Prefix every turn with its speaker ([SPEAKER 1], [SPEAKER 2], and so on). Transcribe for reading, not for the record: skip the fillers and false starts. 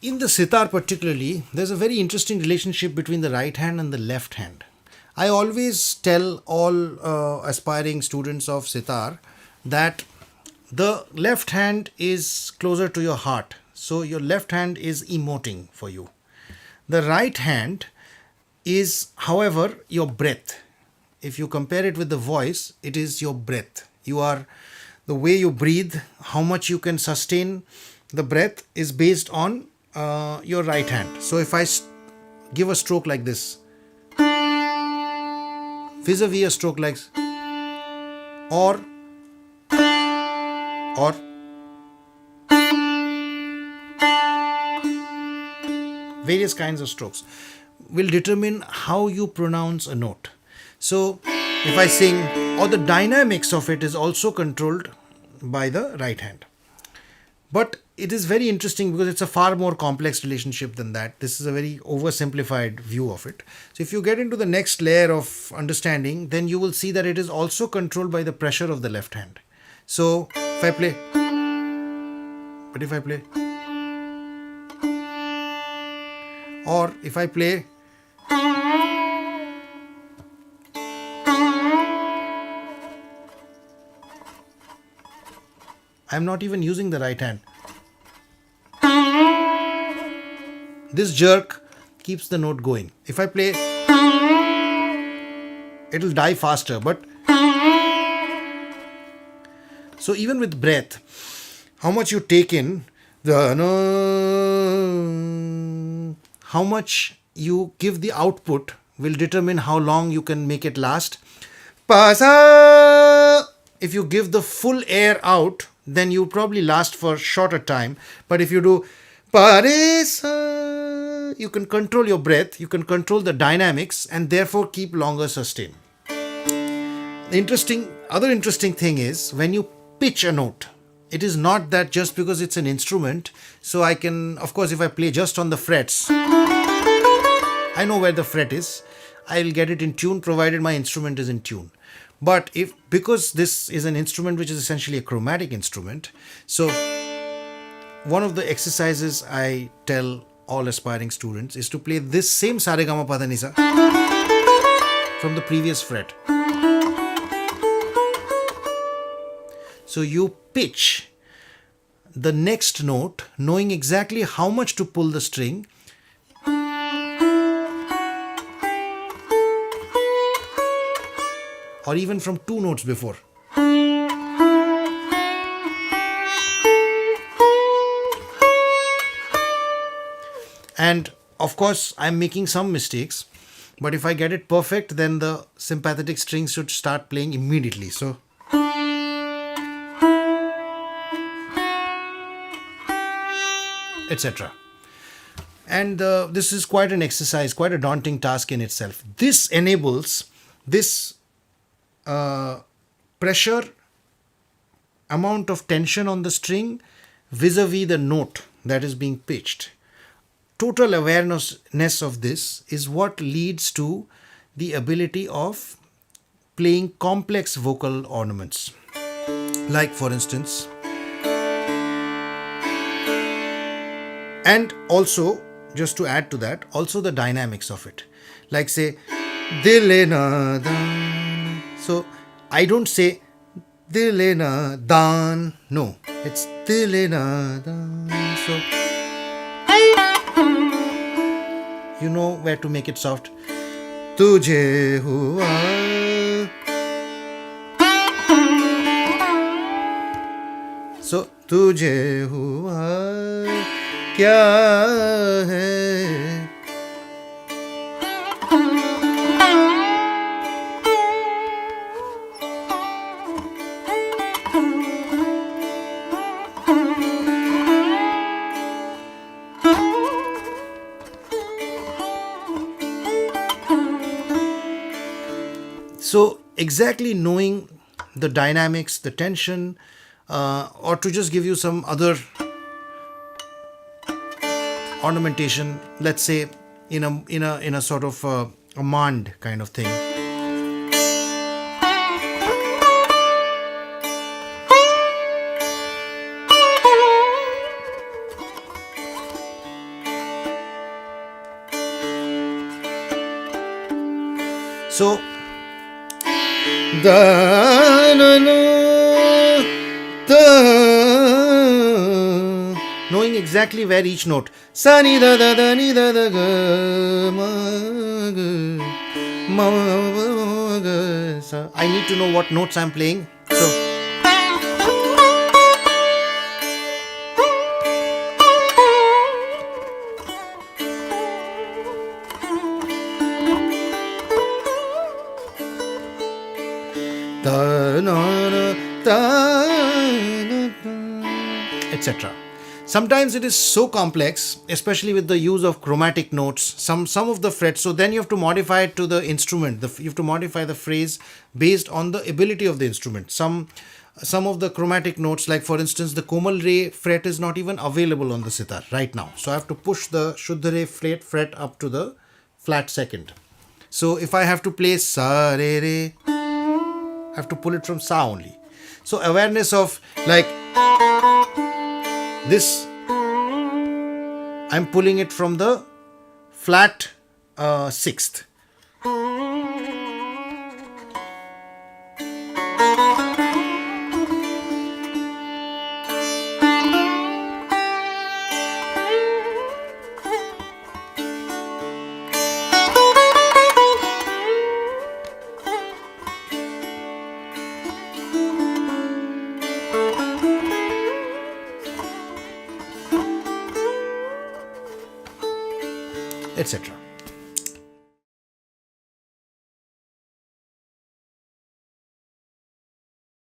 [SPEAKER 1] In the sitar particularly, there's a very interesting relationship between the right hand and the left hand. I always tell all aspiring students of sitar that the left hand is closer to your heart. So your left hand is emoting for you. The right hand is, however, your breath. If you compare it with the voice, it is your breath. You are the way you breathe, how much you can sustain the breath is based on your right hand. So if I give a stroke like this, vis-a-vis a stroke like, or various kinds of strokes will determine how you pronounce a note. So if I sing, or the dynamics of it is also controlled by the right hand. But it is very interesting because it's a far more complex relationship than that. This is a very oversimplified view of it. So if you get into the next layer of understanding, then you will see that it is also controlled by the pressure of the left hand. So if I play, but if I play, or if I play, I'm not even using the right hand. This jerk keeps the note going. If I play, it'll die faster, but so even with breath, how much you take in, how much you give the output will determine how long you can make it last. If you give the full air out, then you probably last for shorter time. But if you do, you can control your breath, you can control the dynamics, and therefore keep longer sustain. The other interesting thing is when you pitch a note, it is not that just because it's an instrument, so I can, of course, if I play just on the frets, I know where the fret is, I'll get it in tune provided my instrument is in tune. But because this is an instrument which is essentially a chromatic instrument, so one of the exercises I tell all aspiring students is to play this same Saregama Padanisa from the previous fret. So you pitch the next note knowing exactly how much to pull the string, or even from 2 notes before. And of course, I'm making some mistakes, but if I get it perfect, then the sympathetic strings should start playing immediately. So, etc. And this is quite an exercise, quite a daunting task in itself. This enables this pressure, amount of tension on the string vis-a-vis the note that is being pitched. Total awareness of this is what leads to the ability of playing complex vocal ornaments. Like, for instance, and also, just to add to that, also the dynamics of it. Like, say, Dile na dan. So, I don't say Dile na dan. No, it's Dile na dan. So, you know where to make it soft. Tujhe hua. So, tujhe hua kya hai? So exactly knowing the dynamics, the tension, or to just give you some other ornamentation, let's say in a sort of a mand kind of thing. So, da na na da, knowing exactly where each note. Sa ni da da da ni da da ga ma ga ma ga sa. I need to know what notes I'm playing. So. Etc. Sometimes it is so complex, especially with the use of chromatic notes, some of the frets, so then you have to modify it to the instrument. You have to modify the phrase based on the ability of the instrument. Some of the chromatic notes, like for instance the Komal Re fret is not even available on the sitar right now, so I have to push the Shuddha Re fret up to the flat second. So if I have to play Sa Re Re, I have to pull it from Sa only. So awareness of like this, I'm pulling it from the flat sixth. Etc.